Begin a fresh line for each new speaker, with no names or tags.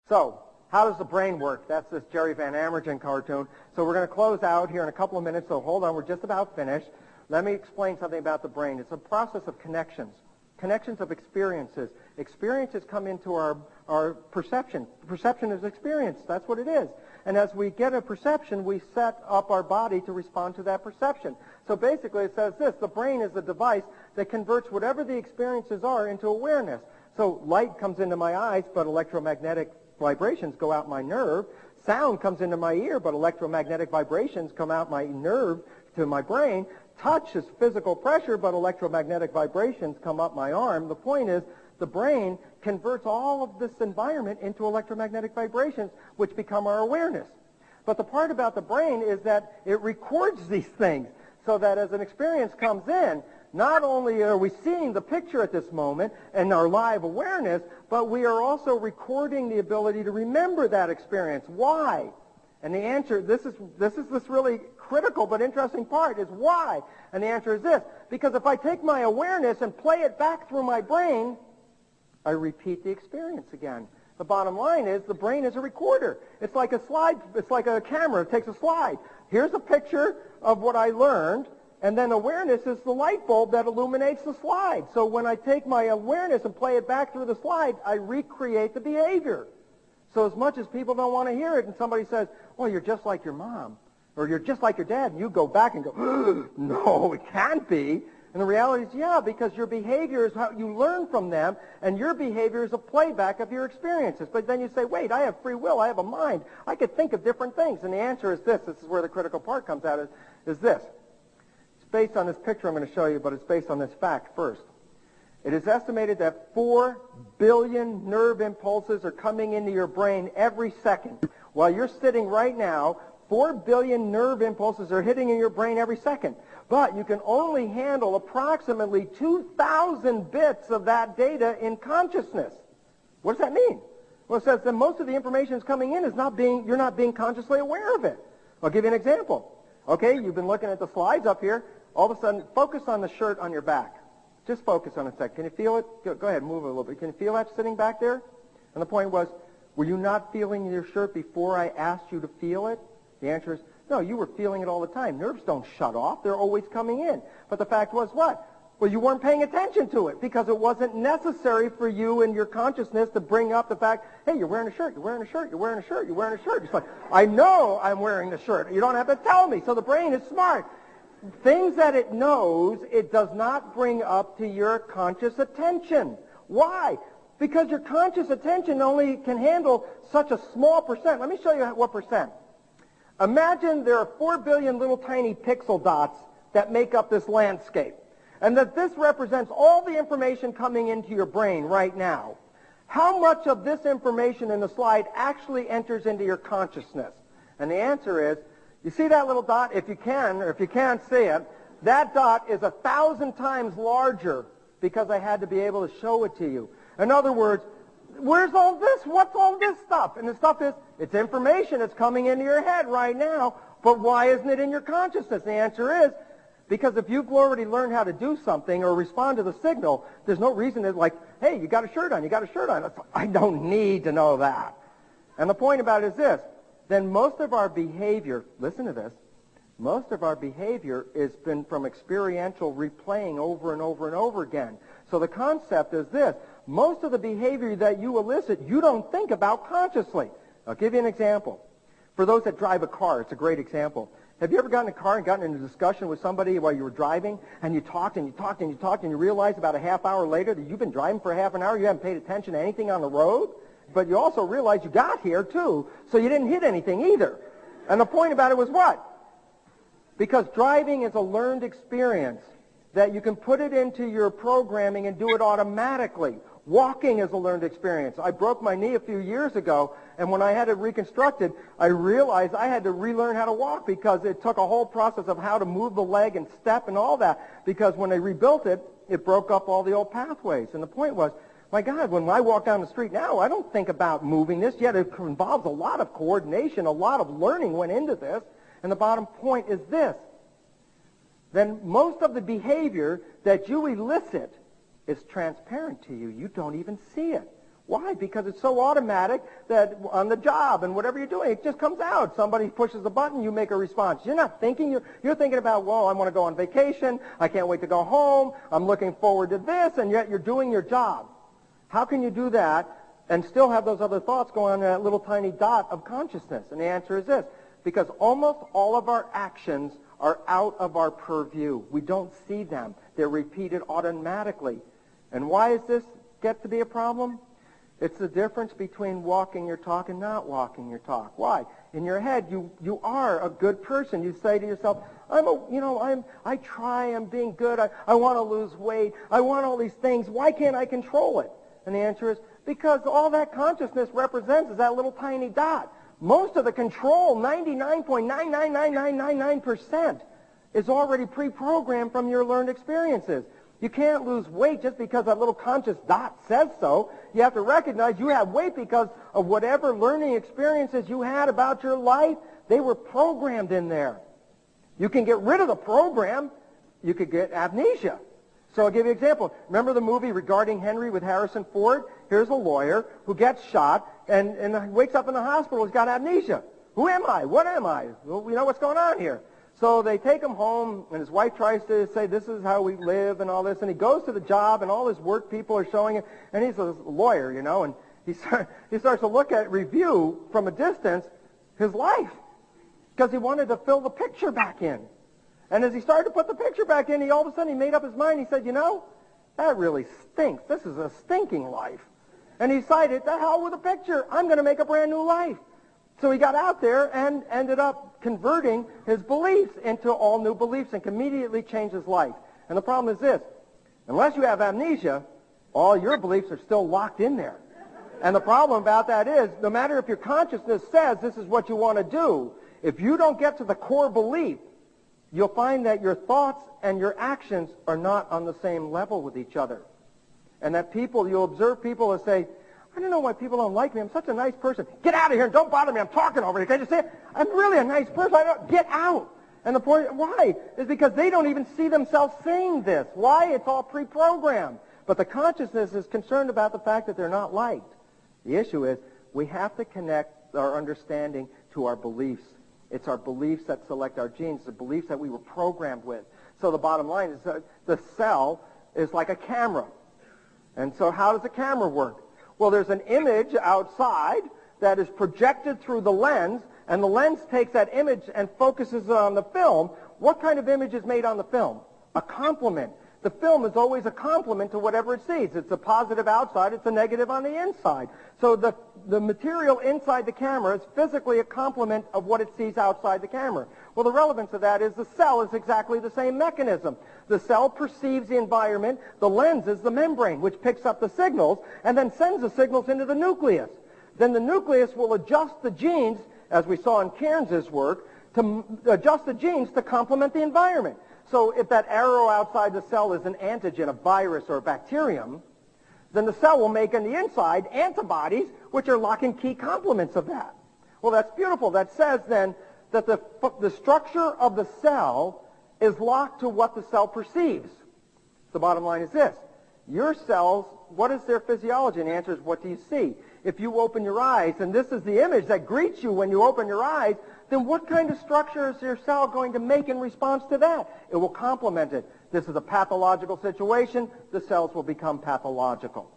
So, how does the brain work? That's this Jerry Van Amergen cartoon. So we're going to close out here in a couple of minutes, so hold on, we're just about finished. Let me explain something about the brain. It's a process of connections of experiences. Experiences come into our perception. Perception is experience. That's what it is. And as we get a perception, we set up our body to respond to that perception. So basically it says this: the brain is the device that converts whatever the experiences are into awareness. So light comes into my eyes, but electromagnetic vibrations go out my nerve. Sound comes into my ear, but electromagnetic vibrations come out my nerve to my brain. Touch is physical pressure, but electromagnetic vibrations come up my arm. The point is, the brain converts all of this environment into electromagnetic vibrations, which become our awareness. But the part about the brain is that it records these things, so that as an experience comes in, not only are we seeing the picture at this moment and our live awareness, but we are also recording the ability to remember that experience. Why? And the answer, this is this really critical but interesting part, is why? And the answer is this: because if I take my awareness and play it back through my brain, I repeat the experience again. The bottom line is the brain is a recorder. It's like a slide. It's like a camera. It takes a slide. Here's a picture of what I learned, and then awareness is the light bulb that illuminates the slide. So when I take my awareness and play it back through the slide, I recreate the behavior. So as much as people don't want to hear it, and somebody says, well, you're just like your mom, or you're just like your dad, and you go back and go, no, it can't be. And the reality is, yeah, because your behavior is how you learn from them, and your behavior is a playback of your experiences. But then you say, wait, I have free will, I have a mind, I could think of different things. And the answer is this is where the critical part comes out, is this. It's based on this picture I'm going to show you, but it's based on this fact first. It is estimated that 4 billion nerve impulses are coming into your brain every second. While you're sitting right now, 4 billion nerve impulses are hitting in your brain every second. But you can only handle approximately 2,000 bits of that data in consciousness. What does that mean? Well, it says that most of the information that's coming in is you're not being consciously aware of it. I'll give you an example. Okay, you've been looking at the slides up here. All of a sudden, focus on the shirt on your back. Just focus on it a second. Can you feel it? Go ahead, move it a little bit. Can you feel that sitting back there? And the point was, were you not feeling your shirt before I asked you to feel it? The answer is, no, you were feeling it all the time. Nerves don't shut off. They're always coming in. But the fact was what? Well, you weren't paying attention to it because it wasn't necessary for you and your consciousness to bring up the fact, hey, you're wearing a shirt, you're wearing a shirt, you're wearing a shirt, you're wearing a shirt. It's like, I know I'm wearing the shirt. You don't have to tell me. So the brain is smart. Things that it knows, it does not bring up to your conscious attention. Why? Because your conscious attention only can handle such a small percent. Let me show you what percent. Imagine there are 4 billion little tiny pixel dots that make up this landscape, and that this represents all the information coming into your brain right now. How much of this information in the slide actually enters into your consciousness? And the answer is, you see that little dot? If you can, or if you can't see it, that dot is 1,000 times larger because I had to be able to show it to you. In other words, where's all this? What's all this stuff? And the stuff is, it's information that's coming into your head right now, but why isn't it in your consciousness? The answer is, because if you've already learned how to do something or respond to the signal, there's no reason to like, hey, you got a shirt on, you got a shirt on. I don't need to know that. And the point about it is this, then most of our behavior, listen to this, most of our behavior has been from experiential replaying over and over and over again. So the concept is this, most of the behavior that you elicit, you don't think about consciously. I'll give you an example. For those that drive a car, it's a great example. Have you ever gotten in a car and gotten in a discussion with somebody while you were driving, and you talked and you talked and you talked, and you realized about a half hour later that you've been driving for half an hour, you haven't paid attention to anything on the road, but you also realized you got here too, so you didn't hit anything either. And the point about it was what? Because driving is a learned experience that you can put it into your programming and do it automatically. Walking is a learned experience. I broke my knee a few years ago, and when I had it reconstructed, I realized I had to relearn how to walk because it took a whole process of how to move the leg and step and all that, because when they rebuilt it, it broke up all the old pathways. And the point was, my God, when I walk down the street now, I don't think about moving this, yet it involves a lot of coordination, a lot of learning went into this, and the bottom point is this. Then most of the behavior that you elicit is transparent to you. You don't even see it. Why? Because it's so automatic that on the job and whatever you're doing, it just comes out. Somebody pushes a button, you make a response. You're not thinking. You're thinking about, well, I want to go on vacation. I can't wait to go home. I'm looking forward to this, and yet you're doing your job. How can you do that and still have those other thoughts going on in that little tiny dot of consciousness? And the answer is this: because almost all of our actions are out of our purview. We don't see them. They're repeated automatically. And why does this get to be a problem? It's the difference between walking your talk and not walking your talk. Why? In your head, you are a good person. You say to yourself, I try, I'm being good, I want to lose weight, I want all these things. Why can't I control it? And the answer is, because all that consciousness represents is that little tiny dot. Most of the control, 99.999999%, is already pre-programmed from your learned experiences. You can't lose weight just because that little conscious dot says so. You have to recognize you have weight because of whatever learning experiences you had about your life. They were programmed in there. You can get rid of the program. You could get amnesia. So I'll give you an example. Remember the movie Regarding Henry with Harrison Ford? Here's a lawyer who gets shot and wakes up in the hospital. He's got amnesia. Who am I? What am I? Well, we know what's going on here. So they take him home, and his wife tries to say, this is how we live and all this. And he goes to the job, and all his work people are showing him. And he's a lawyer, and he starts to look at, review from a distance, his life. Because he wanted to fill the picture back in. And as he started to put the picture back in, all of a sudden he made up his mind. He said, that really stinks. This is a stinking life. And he decided, the hell with the picture. I'm going to make a brand new life. So he got out there and ended up converting his beliefs into all new beliefs and immediately changed his life. And the problem is this: unless you have amnesia, all your beliefs are still locked in there. And the problem about that is, no matter if your consciousness says this is what you want to do, if you don't get to the core belief, you'll find that your thoughts and your actions are not on the same level with each other. And that you'll observe people that say, I don't know why people don't like me. I'm such a nice person. Get out of here and don't bother me. I'm talking over here. Can't you see it? I'm really a nice person. Get out. And the point, why? Is because they don't even see themselves saying this. Why? It's all pre-programmed. But the consciousness is concerned about the fact that they're not liked. The issue is we have to connect our understanding to our beliefs. It's our beliefs that select our genes, the beliefs that we were programmed with. So the bottom line is that the cell is like a camera. And so how does a camera work? Well, there's an image outside that is projected through the lens, and the lens takes that image and focuses it on the film. What kind of image is made on the film? A complement. The film is always a complement to whatever it sees. It's a positive outside, it's a negative on the inside. So the material inside the camera is physically a complement of what it sees outside the camera. Well, the relevance of that is the cell is exactly the same mechanism. The cell perceives the environment. The lens is the membrane, which picks up the signals and then sends the signals into the nucleus. Then the nucleus will adjust the genes, as we saw in Cairns' work, to adjust the genes to complement the environment. So if that arrow outside the cell is an antigen, a virus, or a bacterium, then the cell will make on the inside antibodies, which are lock and key complements of that. Well, that's beautiful. That says then that the structure of the cell is locked to what the cell perceives. The bottom line is this: your cells, what is their physiology? And the answer is, what do you see? If you open your eyes, and this is the image that greets you when you open your eyes, then what kind of structure is your cell going to make in response to that? It will complement it. This is a pathological situation. The cells will become pathological.